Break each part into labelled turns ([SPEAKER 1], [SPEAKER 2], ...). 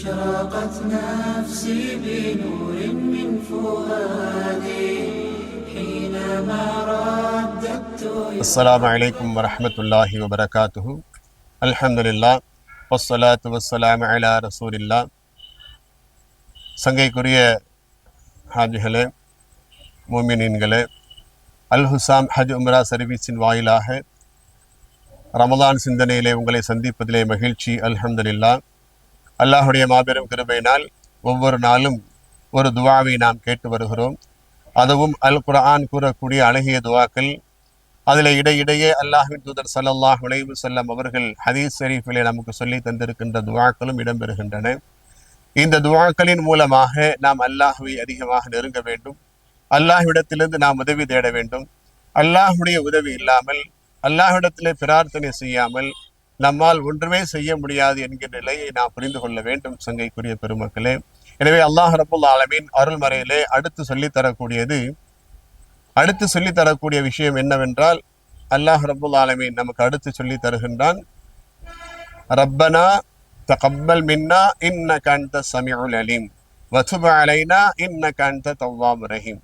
[SPEAKER 1] أشرقت نفسي بنور من فؤادي حينما رددت.
[SPEAKER 2] السلام عليكم ورحمة الله وبركاته. الحمد لله والصلاة والسلام على رسول الله. சங்கைக்குரிய ஹாஜிகளே, மோமினீன்களே, அல் ஹுசாம் ஹஜ் உம்ரா சர்வீஸின் வாயிலாக ரமலான் சிந்தனையிலே உங்களை சந்திப்பதிலே மகிழ்ச்சி. அல்ஹம்துலில்லாஹ். அல்லாஹுடைய மாபெரும் கிருபையினால் ஒவ்வொரு நாளும் ஒரு துவாவை நாம் கேட்டு வருகிறோம். அதுவும் அல் குர்ஆன் கூறக்கூடிய அழகிய துவாக்கள். அதில் இடையிடையே அல்லாஹ்வின் தூதர் ஸல்லல்லாஹு அலைஹி வஸல்லம் அவர்கள் ஹதீஸ் ஷரீஃபிலே நமக்கு சொல்லி தந்திருக்கின்ற துவாக்களும் இடம்பெறுகின்றன. இந்த துவாக்களின் மூலமாக நாம் அல்லாஹ்வை அதிகமாக நெருங்க வேண்டும். அல்லாஹ்விடத்திலிருந்து நாம் உதவி தேட வேண்டும். அல்லாஹுடைய உதவி இல்லாமல், அல்லாஹ்விடத்திலே பிரார்த்தனை செய்யாமல் நம்மால் ஒன்றுமே செய்ய முடியாது என்கிற நிலையை நாம் புரிந்து கொள்ள வேண்டும். சங்கைக்குரிய பெருமக்களே, எனவே அல்லாஹ் ரப்புல் ஆலமீன் அருள்மறையிலே அடுத்து சொல்லித்தரக்கூடிய விஷயம் என்னவென்றால், அல்லாஹ் ரப்புல் ஆலமீன் நமக்கு அடுத்து சொல்லி தருகின்றான், ரப்பனா தகப்பல் மின்னா இன்னக அன்த ஸமீஉல் அலீம் வதுப் அலைனா இன்னக அன்த தவ்வாபுர் ரஹீம்.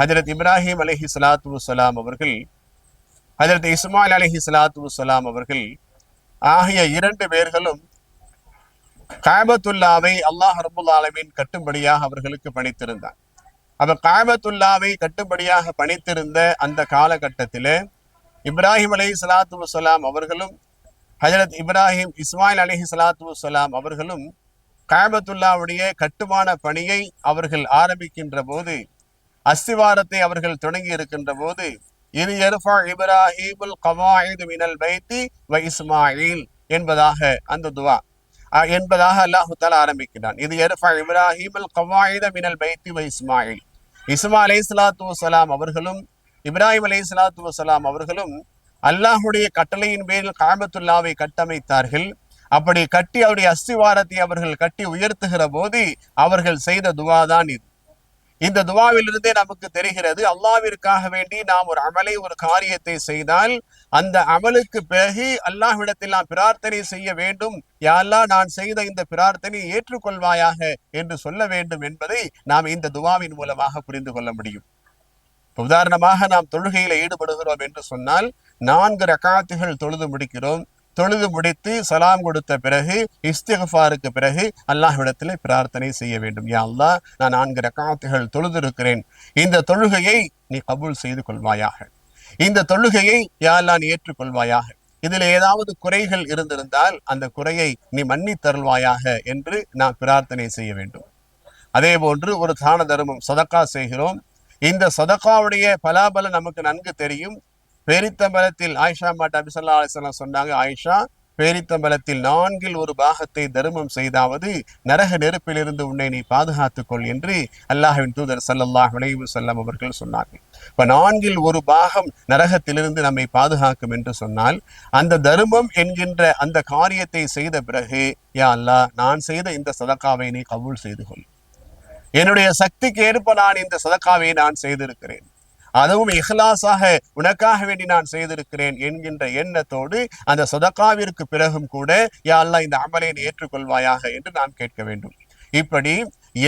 [SPEAKER 2] ஹஜ்ரத் இப்ராஹிம் அலைஹிஸ்ஸலாத்து வஸ்ஸலாம் அவர்கள், ஹஜ்ரத் இஸ்மாயில் அலைஹிஸ்ஸலாத்து வஸ்ஸலாம் அவர்கள் ஆகிய இரண்டு பேர்களும் காபத்துல்லாவை அல்லாஹ் ரப்புல் ஆலமீன் கட்டும்படியாக அவர்களுக்கு பணித்திருந்தார். அப்ப காபத்துல்லாவை கட்டும்படியாக பணித்திருந்த அந்த காலகட்டத்திலே இப்ராஹிம் அலைஹிஸ்ஸலாத்து வஸ்ஸலாம் அவர்களும் ஹஜ்ரத் இஸ்மாயில் அலைஹிஸ்ஸலாத்து வஸ்ஸலாம் அவர்களும் காபத்துல்லாவுடைய கட்டுமான பணியை அவர்கள் ஆரம்பிக்கின்ற போது, அஸ்திவாரத்தை அவர்கள் தொடங்கி இருக்கின்ற போது, இது யர்ஃபா இப்ராஹீமுல் கவாயிது மினல் பைத்தி வ இஸ்மாயில் என்பதாக அந்த துவா என்பதாக அல்லாஹ் தஆலா ஆரம்பிக்கிறான். இது யர்ஃபா இப்ராஹீமுல் கவாயித மினல் பைத்தி வ இஸ்மாயில். இஸ்மாயில் அலைஹிஸ்ஸலாத்து வஸ்ஸலாம் அவர்களும் இப்ராஹிம் அலைஹிஸ்ஸலாத்து வஸ்ஸலாம் அவர்களும் அல்லாஹுடைய கட்டளையின் பேரில் காபத்துல்லாவை கட்டமைத்தார்கள். அப்படி கட்டி அவருடைய அஸ்திவாரத்தை அவர்கள் கட்டி உயர்த்துகிற போது அவர்கள் செய்த துவா தான் இது. இந்த துவாவிலிருந்தே நமக்கு தெரிகிறது, அல்லாஹ்விற்காக வேண்டி நாம் ஒரு அமலை, ஒரு காரியத்தை செய்தால் அந்த அமலுக்கு பிறகு அல்லாஹ்விடத்தில் நாம் பிரார்த்தனை செய்ய வேண்டும். யா அல்லாஹ், நான் செய்த இந்த பிரார்த்தனையை ஏற்றுக்கொள்வாயாக என்று சொல்ல வேண்டும் என்பதை நாம் இந்த துவாவின் மூலமாக புரிந்து கொள்ள முடியும். உதாரணமாக, நாம் தொழுகையில ஈடுபடுகிறோம் என்று சொன்னால் 4 ரக்காத்துகள் தொழுது முடிக்கிறோம். தொழுது முடித்து சலாம் கொடுத்த பிறகு, இஸ்திக்ஃபாருக்கு பிறகு அல்லாஹ்விடத்திலே பிரார்த்தனை செய்ய வேண்டும். யா அல்லாஹ், நான் 4 ரக்காத்துகள் தொழுது இருக்கிறேன், இந்த தொழுகையை நீ கபூல் செய்து கொள்வாயாக, இந்த தொழுகையை யா அல்லாஹ் நீ ஏற்றுக்கொள்வாயாக, இதில் ஏதாவது குறைகள் இருந்திருந்தால் அந்த குறையை நீ மன்னித்தருள்வாயாக என்று நாம் பிரார்த்தனை செய்ய வேண்டும். அதே போன்று ஒரு தான தர்மம், சதக்கா செய்கிறோம். இந்த சதக்காவுடைய பலாபலம் நமக்கு நன்கு தெரியும். பேரித்தம்பலத்தில் ஆயிஷா மாட்டா நபி ஸல்லல்லாஹு அலைஹி வஸல்லம் சொன்னாங்க, ஆயிஷா, பேரித்தம்பலத்தில் 4 ஒரு பாகத்தை தர்மம் செய்தாவது நரக நெருப்பிலிருந்து உன்னை நீ பாதுகாத்துக்கொள் என்று அல்லாஹ்வின் தூதர் ஸல்லல்லாஹு அலைஹி வஸல்லம் அவர்கள் சொன்னார்கள். இப்ப 4 ஒரு பாகம் நரகத்திலிருந்து நம்மை பாதுகாக்கும் என்று சொன்னால், அந்த தர்மம் என்கின்ற அந்த காரியத்தை செய்த பிறகு, யா அல்லாஹ், நான் செய்த இந்த சதக்காவை நீ கபூல் செய்து கொள், என்னுடைய சக்திக்கு ஏற்ப நான் இந்த சதக்காவை நான் செய்திருக்கிறேன், அதுவும் இஹ்லாஸாக உனக்காக வேண்டி நான் செய்திருக்கிறேன் என்கின்ற எண்ணத்தோடு அந்த சதக்காவிற்கு பிறகும் கூட, யா அல்லாஹ், இந்த அமலை ஏற்றுக்கொள்வாயாக என்று நாம் கேட்க வேண்டும். இப்படி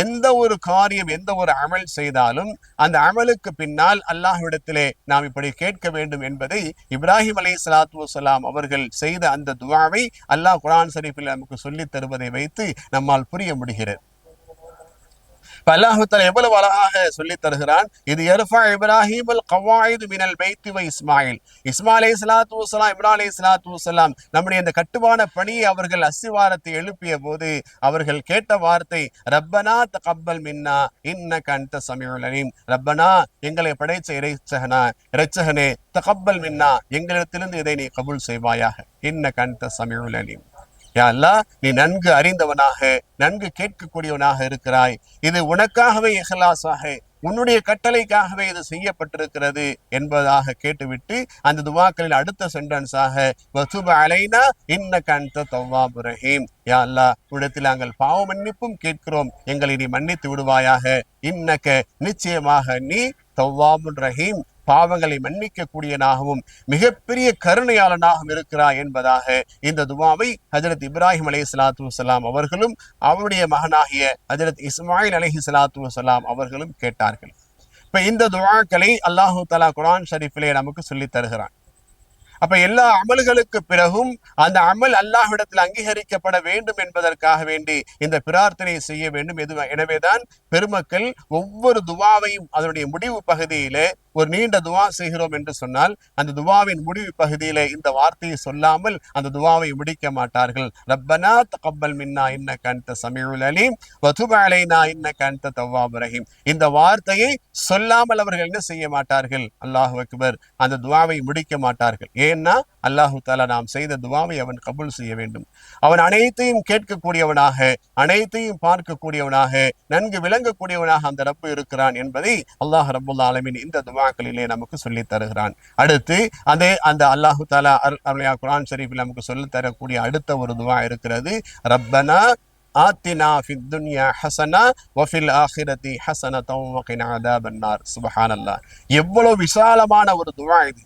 [SPEAKER 2] எந்த ஒரு காரியம், எந்த ஒரு அமல் செய்தாலும் அந்த அமலுக்கு பின்னால் அல்லாஹ்விடத்திலே நாம் இப்படி கேட்க வேண்டும் என்பதை இப்ராஹிம் அலைஹிஸ்ஸலாத்து வஸ்ஸலாம் அவர்கள் செய்த அந்த துஆவை அல்லாஹ் குர்ஆன் ஷரீஃபில் நமக்கு சொல்லித் தருவதை வைத்து நம்மால் புரிய முடிகிறது. அல்லாஹ் தஆலா எவ்வளவு அழகாக சொல்லித் தருகிறான். இது யர்ஃபா இப்ராஹீமுல் கவாயிது மினல் பைத்தி வ இஸ்மாயில். இஸ்மாயில் அலைஹிஸ்ஸலாத்து வஸ்ஸலாம், இப்ராஹிம் அலைஹிஸ்ஸலாத்து வஸ்ஸலாம் நம்முடைய இந்த கட்டுமான பணியை அவர்கள் அஸ்திவாரத்தை எழுப்பிய போது அவர்கள் கேட்ட வார்த்தை, ரப்பனா தகப்பல் மின்னா இன்னக அன்த ஸமீஉல் அலீம். ரப்பனா, எங்களை படைத்த இறைச்சகனே, தகப்பல் மின்னா, எங்களிடத்திலிருந்து இதை நீ கபூல் செய்வாயாக, இன்னக அன்த ஸமீஉல் அலீம். யா அல்லாஹ், நீ நன்கு அறிந்தவனாக, நன்கு கேட்கக்கூடியவனாக இருக்கிறாய். இது உனக்காகவே இஹ்லாஸாக, உன்னுடைய கட்டளைக்காகவே இது செய்யப்பட்டிருக்கிறது என்பதாக கேட்டுவிட்டு அந்த துவாக்களின் அடுத்த சென்டென்ஸாக, வதுப் அலைனா இன்னக அன்த தவ்வாபுர் ரஹீம். யா அல்லாஹ், உன்னிடத்தில் நாங்கள் பாவ மன்னிப்பும் கேட்கிறோம், எங்களை நீ மன்னித்து விடுவாயாக. இன்னக, நிச்சயமாக நீ, தவ்வாபுர் ரஹீம், பாவங்களை மன்னிக்க கூடியனாகவும் மிகப்பெரிய கருணையாளனாகவும் இருக்கிறார் என்பதாக இந்த துவாவை ஹஜரத் இப்ராஹிம் அலைஹிஸ்ஸலாத்து வஸ்ஸலாம் அவர்களும் அவருடைய மகனாகிய ஹஜரத் இஸ்மாயில் அலைஹிஸ்ஸலாத்து வஸ்ஸலாம் அவர்களும் கேட்டார்கள். இப்ப இந்த துஆக்களை அல்லாஹு தஆலா குர்ஆன் ஷரீஃபிலே நமக்கு சொல்லி தருகிறான். அப்ப எல்லா அமல்களுக்கு பிறகும் அந்த அமல் அல்லாஹ்விடத்தில் அங்கீகரிக்கப்பட வேண்டும் என்பதற்காக வேண்டி இந்த பிரார்த்தனை செய்ய வேண்டும். எனவேதான் பெருமக்கள் ஒவ்வொரு துவாவையும் அதனுடைய முடிவு பகுதியிலே ஒரு நீண்ட துவா செய்கிறோம் என்று சொன்னால் அந்த துவாவின் முடிவு பகுதியிலே இந்த வார்த்தையை சொல்லாமல் அந்த துவாவை முடிக்க மாட்டார்கள். ரப்பனா தகப்பல் மின்னா இன்னக அன்த ஸமீஉல் அலீம் வ துப் அலைனா இன்னக அன்த தவ்வாபுர் ரஹீம். இந்த வார்த்தையை சொல்லாமல் அவர்கள் என்ன செய்ய மாட்டார்கள்? அல்லாஹு அக்பர், அந்த துவாவை முடிக்க மாட்டார்கள். ஏன்னா அல்லாஹு தஆலா நாம் செய்த துவாவை அவன் கபூல் செய்ய வேண்டும். அவன் அனைத்தையும் கேட்கக்கூடியவனாக, அனைத்தையும் பார்க்கக்கூடியவனாக, நன்கு விளங்கக்கூடியவனாக அந்த ரப்பு இருக்கிறான் என்பதை அல்லாஹ் ரப்புல் ஆலமீன் இந்த துவாக்களிலே நமக்கு சொல்லி தருகிறான். அடுத்து அந்த அல்லாஹு தஆலா குர்ஆன் ஷரீஃபில் நமக்கு சொல்லி தரக்கூடிய அடுத்த ஒரு துவா இருக்கிறது. ரப்பனா ஆத்தினா ஃபித் துன்யா ஹஸனா வ ஃபில் ஆখিরাতি ஹஸனத்தன் வ கினா அஸாபன்னார். சுப்ஹானல்லாஹ், எவ்வளவு விசாலமான ஒரு துவா இது.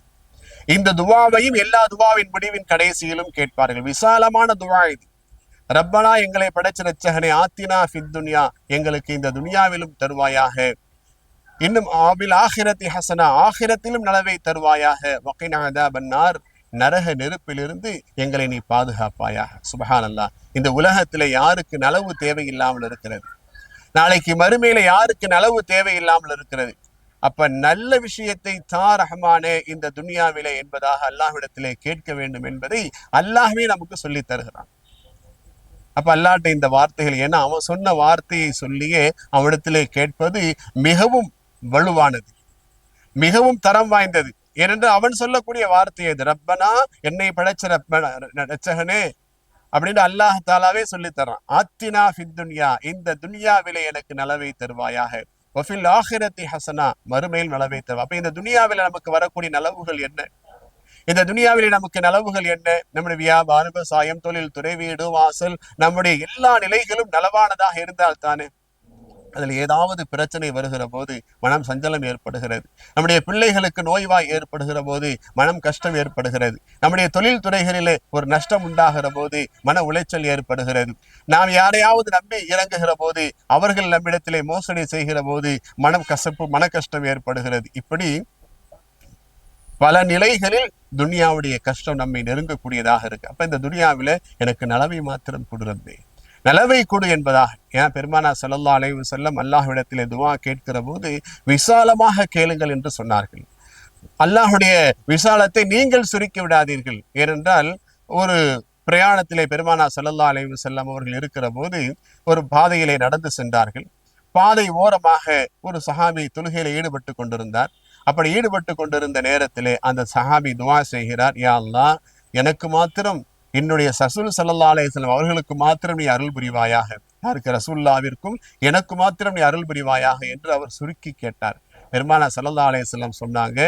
[SPEAKER 2] இந்த துவாவையும் எல்லா துவாவின் முடிவின் கடைசியிலும் கேட்பார்கள். விசாலமான துவா இது. ரப்பனா, எங்களை படைச்ச ரட்சகனே, ஆத்தினா ஃபித் துன்யா, எங்களுக்கு இந்த துனியாவிலும் தருவாயாக, இன்னும் ஆபில் ஆখিরাতি ஹஸனா, ஆখিরাத்திலும் நலவை தருவாயாக, வ கினா அஸாபன்னார், நரக நெருப்பிலிருந்து எங்களை நீ பாதுகாப்பாயாக. சுப்ஹானல்லாஹ், இந்த உலகத்திலே யாருக்கு நலவு தேவையில்லாமல் இருக்கிறது? நாளைக்கு மறுமையில யாருக்கு நலவு தேவையில்லாமல் இருக்கிறது? அப்ப நல்ல விஷயத்தை ரஹ்மானே இந்த துனியாவிலே என்பதாக அல்லாஹ்விடத்திலே கேட்க வேண்டும் என்பதை அல்லாஹ்வே நமக்கு சொல்லி தருகிறான். அப்ப அல்லாஹ்ட்ட இந்த வார்த்தைகள், ஏன்னா அவன் சொன்ன வார்த்தையை சொல்லியே அவனிடத்திலே கேட்பது மிகவும் வலுவானது, மிகவும் தரம் வாய்ந்தது. ஏனென்றால் அவன் சொல்லக்கூடிய வார்த்தை அது. ரப்பனா, என்னை படைச்ச ரட்சகனே அப்படின்னு அல்லாஹ் தாலாவே சொல்லி தர்றான். ஆத்தினா ஃபித் துன்யா, இந்த துனியாவிலே எனக்கு நலவை தருவாயாக, வஃபில் ஆখিরাতি ஹஸனா, மறுமையில் நலவை தருவா. அப்ப இந்த துனியாவில நமக்கு வரக்கூடிய நலவுகள் என்ன? இந்த துனியாவிலே நமக்கு நலவுகள் என்ன? நம்முடைய வியாபாரம், விவசாயம், தொழில் துறை, வீடு வாசல், நம்முடைய எல்லா நிலைகளும் நலவானதாக இருந்தால் தானே. அதில் ஏதாவது பிரச்சனை வருகிற போது மனம் சஞ்சலம் ஏற்படுகிறது. நம்முடைய பிள்ளைகளுக்கு நோய்வாய் ஏற்படுகிற போது மனம் கஷ்டம் ஏற்படுகிறது. நம்முடைய தொழில் துறைகளிலே ஒரு நஷ்டம் உண்டாகிற போது மன உளைச்சல் ஏற்படுகிறது. நாம் யாரையாவது நம்பி இறங்குகிற போது அவர்கள் நம்மிடத்திலே மோசடி செய்கிற போது மனம் கசப்பு, மன கஷ்டம் ஏற்படுகிறது. இப்படி பல நிலைகளில் துனியாவுடைய கஷ்டம் நம்மை நெருங்கக்கூடியதாக இருக்கு. அப்ப இந்த துனியாவில எனக்கு நலவை மாத்திரம் கொடுறதே, நலவை கொடு என்பதாக. ஏன் பெருமானா ஸல்லல்லாஹு அலைஹி வஸல்லம் அல்லாஹ்விடத்திலே துஆ கேட்கிற போது விசாலமாக கேளுங்கள் என்று சொன்னார்கள். அல்லாஹ்வுடைய விசாலத்தை நீங்கள் சுருக்கி விடாதீர்கள். ஏனென்றால் ஒரு பிரயாணத்திலே பெருமானா ஸல்லல்லாஹு அலைஹி வஸல்லம் அவர்கள் இருக்கிற போது ஒரு பாதையிலே நடந்து சென்றார்கள். பாதை ஓரமாக ஒரு சஹாபி தொழுகையில ஈடுபட்டு கொண்டிருந்தார். அப்படி ஈடுபட்டு கொண்டிருந்த நேரத்திலே அந்த சஹாபி துஆ செய்கிறார், யா அல்லாஹ், எனக்கு மாத்திரம், என்னுடைய ரசூல் ஸல்லல்லாஹு அலைஹி வஸல்லம் அவர்களுக்கு மாத்திரம் நீ அருள் புரிவாயாக, யாருக்கு? ரசூலுல்லாஹ்விற்கும் எனக்கு மாத்திரம் நீ அருள் புரிவாயாக என்று அவர் சுருக்கி கேட்டார். பெருமானா ஸல்லல்லாஹு அலைஹி வஸல்லம் சொன்னாங்க,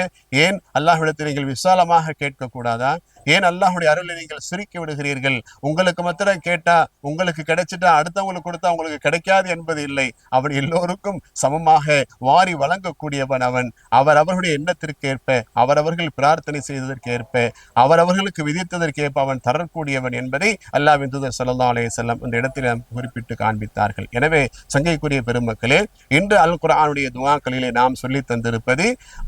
[SPEAKER 2] ஏன் அல்லாஹ்விடத்தில் நீங்கள் விசாலமாக கேட்க கூடாதா? ஏன் அல்லாஹ்வுடைய அருளை நீங்கள் சுருக்கி விடுகிறீர்கள்? உங்களுக்கு மாத்திரம் கேட்டா உங்களுக்கு கிடைச்சிட்டா அடுத்தவங்களுக்கு கொடுத்தா உங்களுக்கு கிடைக்காது என்பது இல்லை. அவன் எல்லோருக்கும் சமமாக வாரி வழங்கக்கூடியவன். அவரவர்களுடைய எண்ணத்திற்கு ஏற்ப, அவரவர்கள் பிரார்த்தனை செய்ததற்கு ஏற்ப, அவரவர்களுக்கு விதித்ததற்கு ஏற்ப அவன் தரக்கூடியவன் என்பதை அல்லாஹ்வின் தூதர் ஸல்லல்லாஹு அலைஹி வஸல்லம் இந்த இடத்தில் குறிப்பிட்டு காண்பித்தார்கள். எனவே சங்கைக்குரிய பெருமக்களே, இன்று அல் குர்ஆனுடைய துஆக்களிலே நாம் சொல்லி தந்திருப்பது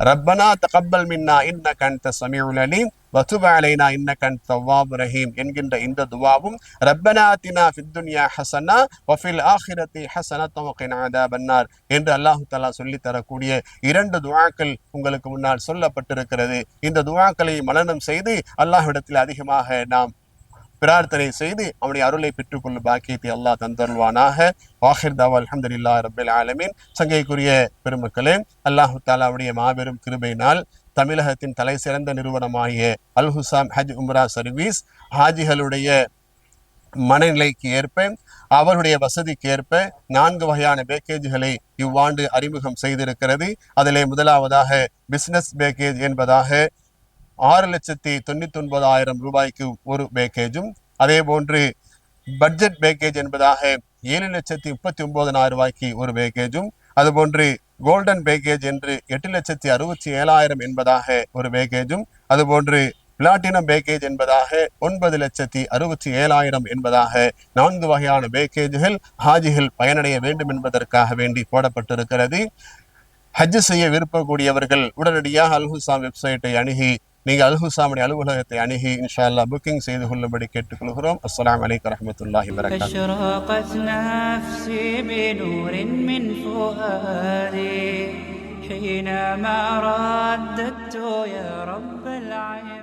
[SPEAKER 2] ரப்பனா தகப்பல் மின்னா இன்னக அன்த ஸமீஉல் அலீம் வ துப் அலைனா இன்னக அன்த தவ்வாபுர் ரஹீம் என்கின்ற இந்த துஆவும் ரப்பனா ஆத்தினா ஃபித் துன்யா ஹஸனா வ ஃபில் ஆখিরাতি ஹஸனத்தன் வ கினா அஸாபன்னார் என்று அல்லாஹ் தஆலா சொல்லி தரக்கூடிய இரண்டு துஆக்கள் உங்களுக்கு முன்னால் சொல்லப்பட்டிருக்கிறது. இந்த துஆக்களை மனனம் செய்து அல்லாஹ்விடத்தில் அதிகமாக நாம் பிரார்த்தனை செய்து அவனுடைய அருளை பெற்றுக்கொள்ளும் பாக்கியத்தை அல்லாஹ் தந்தருள்வானாக. வாஹிர் தாவா அல்ஹம்துலில்லாஹி ரப்பில் ஆலமீன். சங்கைக்குரிய பெருமக்களே, அல்லாஹு தஆலாவுடைய மாபெரும் கிருபையினால் தமிழகத்தின் தலை சிறந்த நிறுவனமாகிய அல் ஹுசாம் ஹஜ் உம்ரா சர்வீஸ் ஹாஜிகளுடைய மனநிலைக்கு ஏற்ப, அவருடைய வசதிக்கு ஏற்ப 4 வகையான பேக்கேஜ்களை இவ்வாண்டு அறிமுகம் செய்திருக்கிறது. அதிலே முதலாவதாக பிசினஸ் பேக்கேஜ் என்பதாக 6,99,000 ரூபாய்க்கு ஒரு பேக்கேஜும், அதே போன்று பட்ஜெட் பேக்கேஜ் என்பதாக 7,39,000 ரூபாய்க்கு ஒரு பேக்கேஜும், அதுபோன்று கோல்டன் பேக்கேஜ் என்று 8,67,000 என்பதாக ஒரு பேக்கேஜும், அதுபோன்று பிளாட்டினம் பேக்கேஜ் என்பதாக 9,67,000 என்பதாக 4 வகையான பேக்கேஜுகள் ஹாஜிகள் பயனடைய வேண்டும் என்பதற்காக வேண்டி போடப்பட்டிருக்கிறது. ஹஜ் செய்ய விருப்பக்கூடியவர்கள் உடனடியாக அல்ஹுசாம் வெப்சைட்டை அணுகி, நீங்கள் அல்ஹுசாமுடைய அலுவலகத்தை அணுகி இன்ஷா அல்லாஹ் புக்கிங் செய்து கொள்ளும்படி கேட்டுக்கொள்கிறோம். அஸ்ஸலாமு அலைக்கும் வரஹ்மத்துல்லாஹி வபரகாத்துஹு.
[SPEAKER 1] أشرقت نفسي بنور من فؤادي حينما رددت يا رب العالمين.